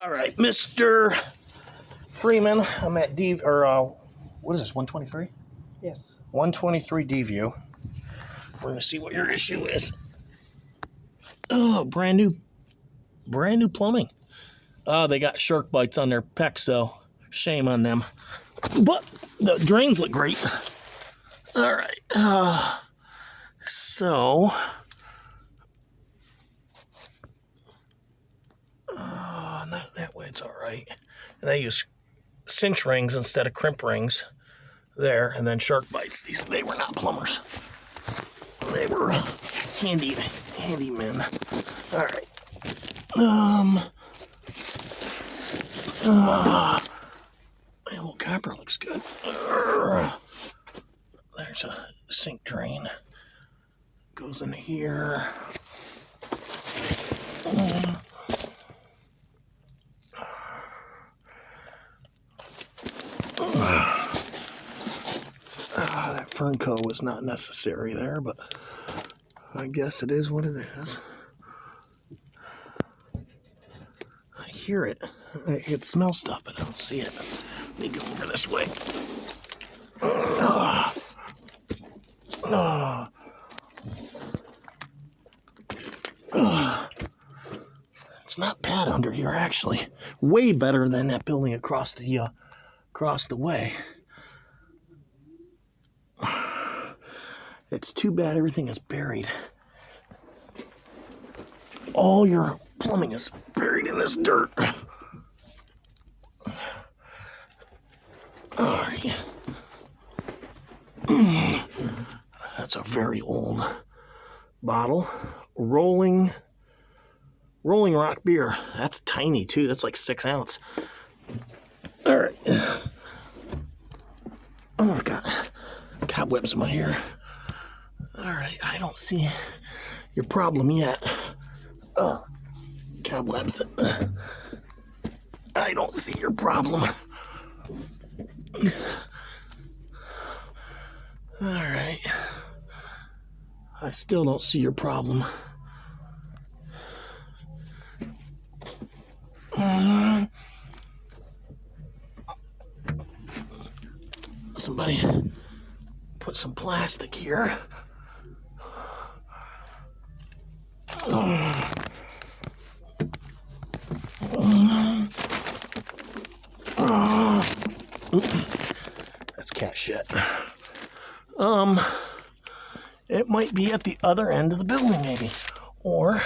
All right, Mr. Freeman, I'm at what is this, 123? Yes. 123 D-View. We're going to see what your issue is. Oh, brand new plumbing. Oh, they got shark bites on their pecs, so shame on them. But the drains look great. All right. So... that way it's all right. And they use cinch rings instead of crimp rings there, and then shark bites. They were not plumbers. They were handymen. All right. The old copper looks good. There's a sink drain. Goes into here. That Fernco was not necessary there, but I guess it is what it is. I hear it. I can smell stuff, but I don't see it. Let me go over this way. It's not bad under here, actually. Way better than that building across the way. It's too bad everything is buried. All your plumbing is buried in this dirt. All right. That's a very old bottle. Rolling Rock beer. That's tiny too. That's like 6 ounce. All right. Oh, I got cobwebs in my hair. All right, I don't see your problem yet. Cobwebs. I don't see your problem. All right. I still don't see your problem. Somebody put some plastic here. That's cat shit. It might be at the other end of the building, maybe, or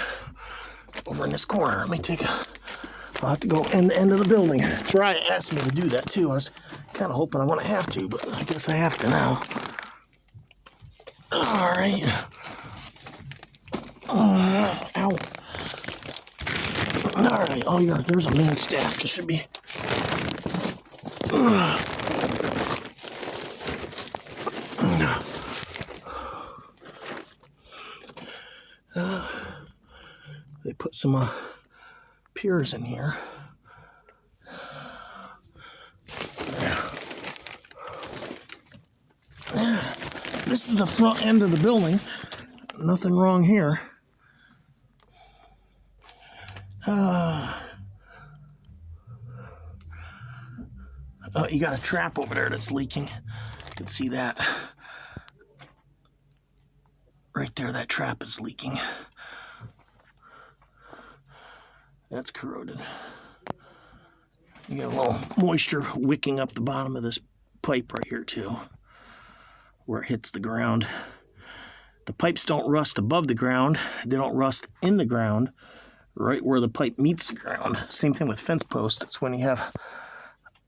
over in this corner. I'll have to go in the end of the building. Try asked me to do that too. I was kind of hoping I wouldn't have to, but I guess I have to now. All right. Ow. All right. Oh, there's a main stack. It should be. They put some piers in here. This is the front end of the building. Nothing wrong here. You got a trap over there that's leaking. You can see that. Right there, that trap is leaking. That's corroded. You got a little moisture wicking up the bottom of this pipe right here too, where it hits the ground. The pipes don't rust above the ground. They don't rust in the ground, right where the pipe meets the ground. Same thing with fence posts. It's when you have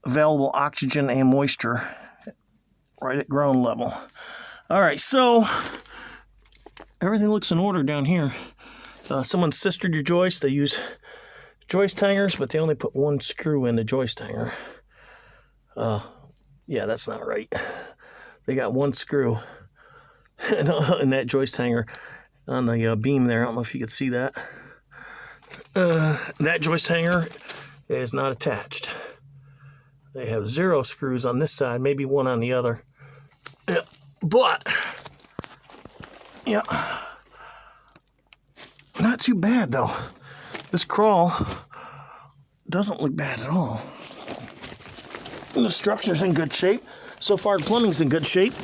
available oxygen and moisture right at ground level. All right, so everything looks in order down here. Someone sistered your joist. They use joist hangers, but they only put one screw in the joist hanger. Yeah, that's not right. They got one screw in that joist hanger on the beam there. I don't know if you could see that. That joist hanger is not attached. They have 0 screws on this side, maybe one on the other. Yeah, but, yeah, not too bad though. This crawl doesn't look bad at all. And the structure's in good shape. So far, the plumbing's in good shape.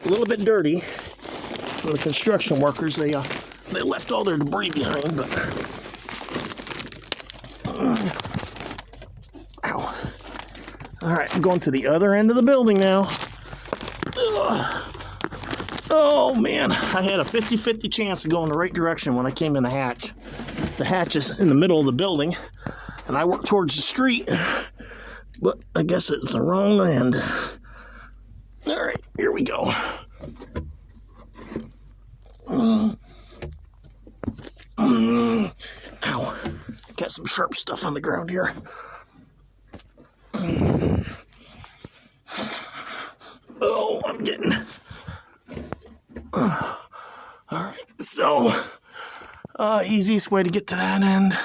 A little bit dirty. The construction workers, they left all their debris behind, but ow. All right, I'm going to the other end of the building now. Oh man, I had a 50-50 chance to go in the right direction when I came in the hatch. The hatch is in the middle of the building, and I work towards the street, but I guess it's the wrong end. All right, here we go. Ow. Got some sharp stuff on the ground here. Oh, I'm getting... Alright, so... easiest way to get to that end,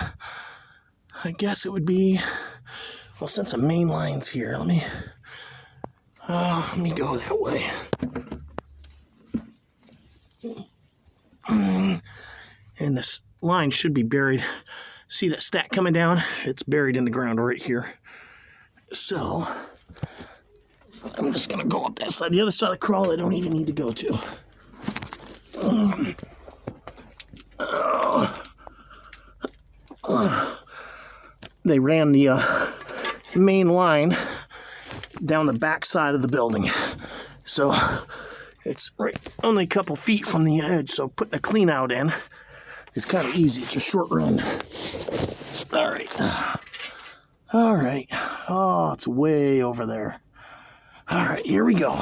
I guess it would be... Well, since the main line's here, let me go that way. And this line should be buried. See that stack coming down? It's buried in the ground right here. So, I'm just going to go up that side. The other side of the crawl I don't even need to go to. They ran the main line down the back side of the building. So, it's right only a couple feet from the edge. So, putting a clean out in is kind of easy. It's a short run. All right. All right. Oh, it's way over there. All right, here we go.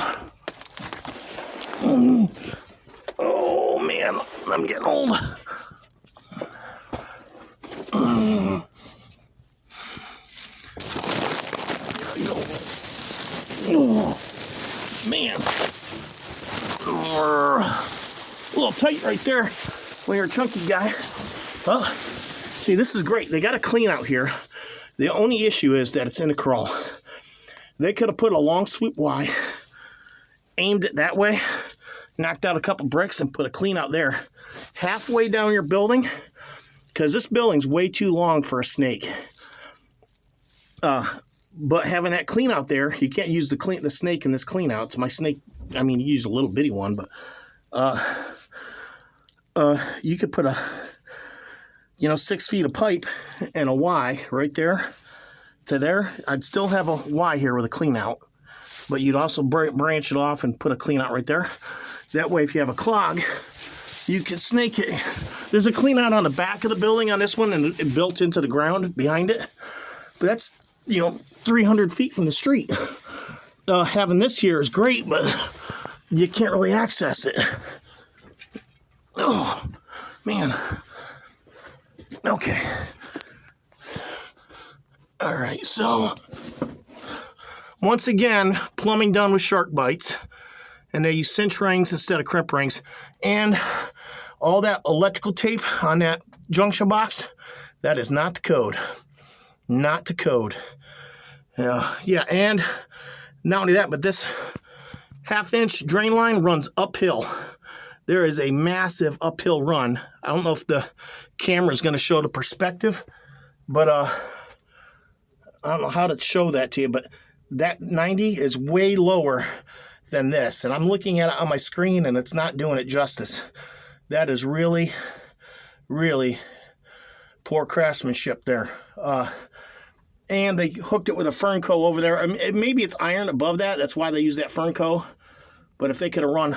Oh, man. I'm getting old. Here we go. Oh, man. A little tight right there when you're a chunky guy. Well, see, this is great. They got a clean out here. The only issue is that it's in a crawl. They could have put a long sweep Y, aimed it that way, knocked out a couple bricks, and put a clean out there. Halfway down your building, because this building's way too long for a snake. But having that clean out there, you can't use the snake in this clean out. It's my snake. I mean, you use a little bitty one, but you could put 6 feet of pipe and a Y right there to there. I'd still have a Y here with a clean out, but you'd also branch it off and put a clean out right there. That way, if you have a clog, you can snake it. There's a clean out on the back of the building on this one, and it built into the ground behind it. But that's, 300 feet from the street. Having this here is great, but you can't really access it. Oh, man. Okay. All right, so once again, plumbing done with shark bites, and they use cinch rings instead of crimp rings, and all that electrical tape on that junction box, that is not the code. Not the code. Yeah, and not only that, but this 1/2-inch drain line runs uphill. There is a massive uphill run. I don't know if the camera is going to show the perspective, but I don't know how to show that to you, but that 90 is way lower than this. And I'm looking at it on my screen, and it's not doing it justice. That is really, really poor craftsmanship there. And they hooked it with a Fernco over there. I mean, maybe it's iron above that. That's why they use that Fernco. But if they could have run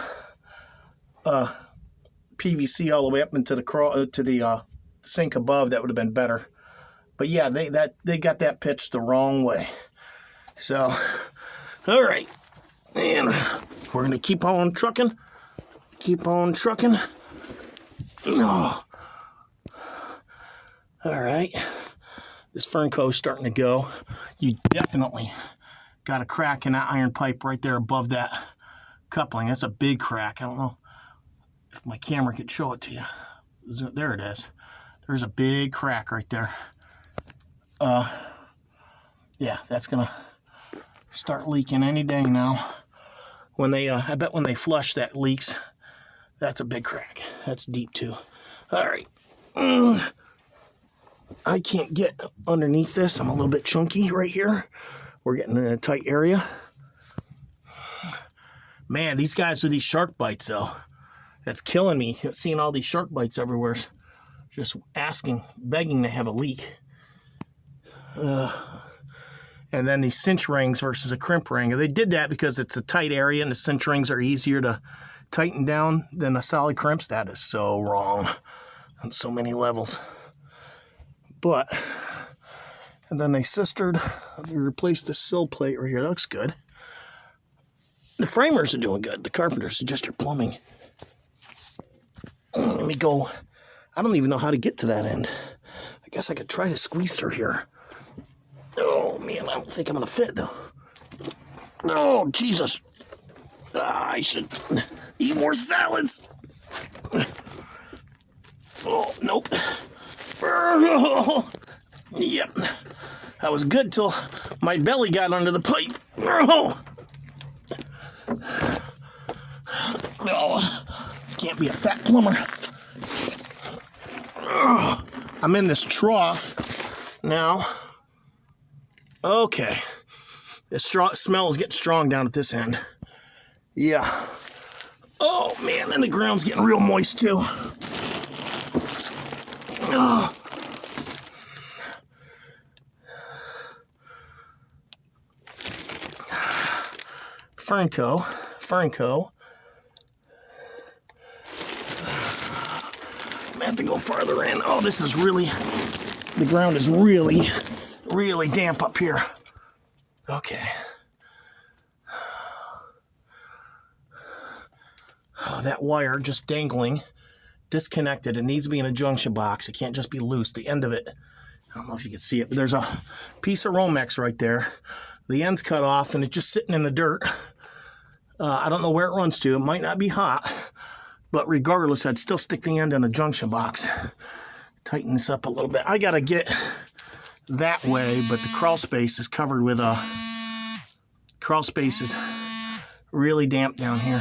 PVC all the way up into the sink above, that would have been better. But yeah, they got that pitched the wrong way. So, all right, and we're gonna keep on trucking. Keep on trucking. Oh. All right, this Fernco's starting to go. You definitely got a crack in that iron pipe right there above that coupling. That's a big crack. I don't know if my camera could show it to you. There it is. There's a big crack right there. Yeah, that's gonna start leaking any day now. When they, I bet when they flush, that leaks. That's a big crack. That's deep too. All right. I can't get underneath this. I'm a little bit chunky right here. We're getting in a tight area. Man, these guys with these shark bites, though, that's killing me. Seeing all these shark bites everywhere. Just asking, begging to have a leak. And then these cinch rings versus a crimp ring. They did that because it's a tight area and the cinch rings are easier to tighten down than the solid crimps. That is so wrong on so many levels. But, and then they sistered, they replaced the sill plate right here. That looks good. The framers are doing good. The carpenters are just your plumbing. Let me go. I don't even know how to get to that end. I guess I could try to squeeze through here. Oh, man, I don't think I'm going to fit, though. Oh, Jesus. I should eat more salads. Oh, nope. Yep. That was good till my belly got under the pipe. Oh, can't be a fat plumber. I'm in this trough now. Okay. The smell is getting strong down at this end. Yeah. Oh, man, and the ground's getting real moist, too. Oh. Fernco. I'm going to have to go farther in. Oh, this is really, the ground is really, really damp up here. Okay. Oh, that wire just dangling, disconnected. It needs to be in a junction box. It can't just be loose. The end of it, I don't know if you can see it, but there's a piece of Romex right there. The end's cut off and it's just sitting in the dirt. I don't know where it runs to. It might not be hot, but regardless, I'd still stick the end in a junction box. Tighten this up a little bit. I got to get that way, but the crawl space is covered with a... Crawl space is really damp down here.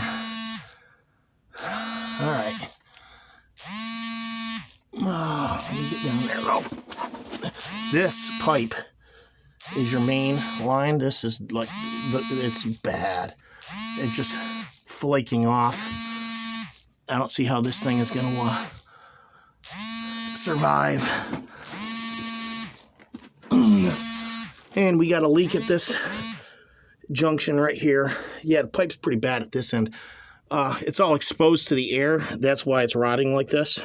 All right. Oh, let me get down there. Oh. This pipe is your main line. This is like, it's bad. It's just flaking off. I don't see how this thing is going to survive. And we got a leak at this junction right here. Yeah, the pipe's pretty bad at this end. It's all exposed to the air. That's why it's rotting like this.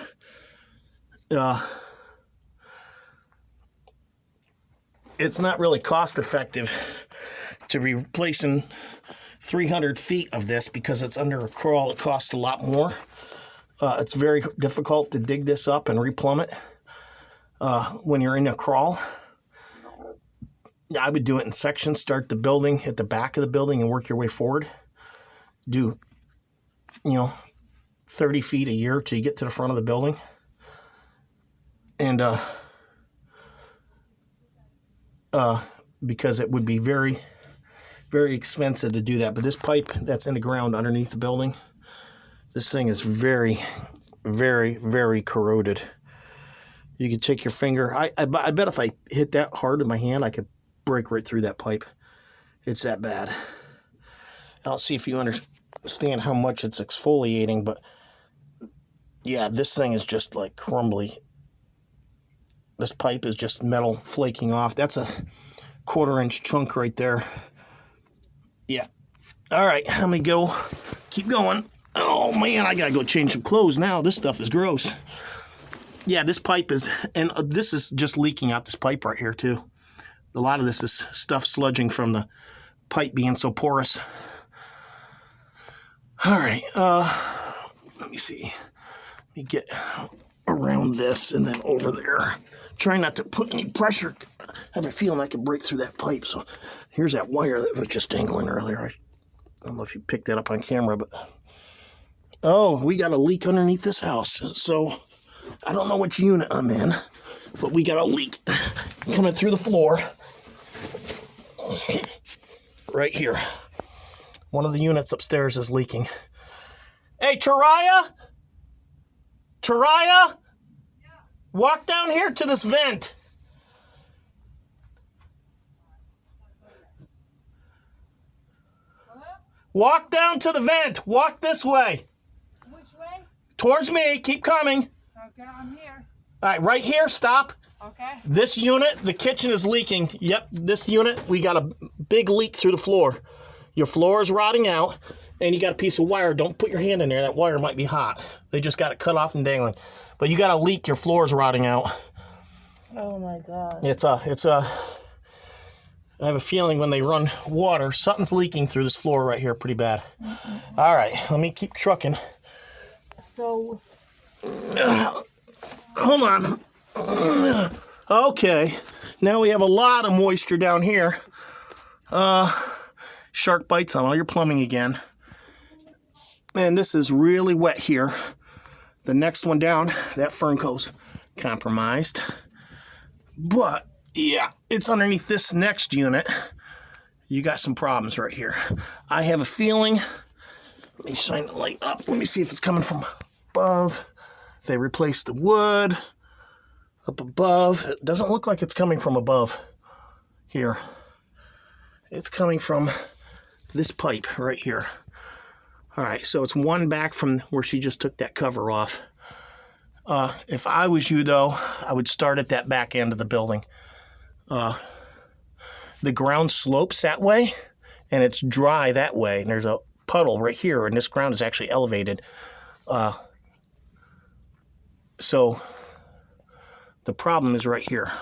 It's not really cost effective to be replacing 300 feet of this because it's under a crawl. It costs a lot more. It's very difficult to dig this up and replumb it when you're in a crawl. I would do it in sections. Start the building at the back of the building and work your way forward. Do, 30 feet a year till you get to the front of the building. And because it would be very, very expensive to do that. But this pipe that's in the ground underneath the building, this thing is very, very, very corroded. You could take your finger. I bet if I hit that hard in my hand, I could break right through that pipe. It's that bad. I'll see if you understand how much it's exfoliating, but yeah, this thing is just like crumbly. This pipe is just metal flaking off. That's a 1/4-inch chunk right there. Yeah. All right, let me go. Keep going. Oh, man, I got to go change some clothes now. This stuff is gross. Yeah, this pipe is, and this is just leaking out this pipe right here, too. A lot of this is stuff sludging from the pipe being so porous. All right, let me see. Let me get around this and then over there. Try not to put any pressure. I have a feeling I could break through that pipe. So here's that wire that was just dangling earlier. I don't know if you picked that up on camera, but oh, we got a leak underneath this house. So I don't know which unit I'm in, but we got a leak coming through the floor right here. One of the units upstairs is leaking. Hey, Taraya? Taraya? Yeah. Walk down here to this vent. Walk down to the vent. Walk this way. Which way? Towards me. Keep coming. Okay, I'm here. All right, right here. Stop. Okay. This unit, the kitchen is leaking. Yep, this unit, we got a big leak through the floor. Your floor is rotting out, and you got a piece of wire. Don't put your hand in there. That wire might be hot. They just got it cut off and dangling. But you got a leak. Your floor is rotting out. Oh my God. I have a feeling when they run water, something's leaking through this floor right here pretty bad. All right, let me keep trucking. So. Hold on. Okay, now we have a lot of moisture down here. Shark bites on all your plumbing again. And this is really wet here. The next one down, that Fernco's compromised. But, yeah, it's underneath this next unit. You got some problems right here. I have a feeling, let me shine the light up. Let me see if it's coming from above. They replaced the wood up above. It doesn't look like it's coming from above here. It's coming from this pipe right here. All right, so it's one back from where she just took that cover off. If I was you, though, I would start at that back end of the building. The ground slopes that way, and it's dry that way, and there's a puddle right here, and this ground is actually elevated. So the problem is right here.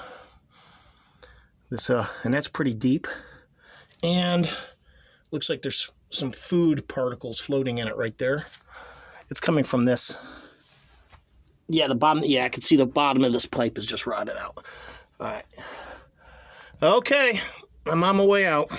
This and that's pretty deep, and looks like there's some food particles floating in it right there. It's coming from this. Yeah, the bottom. Yeah, I can see the bottom of this pipe is just rotted out. All right. Okay, I'm on my way out.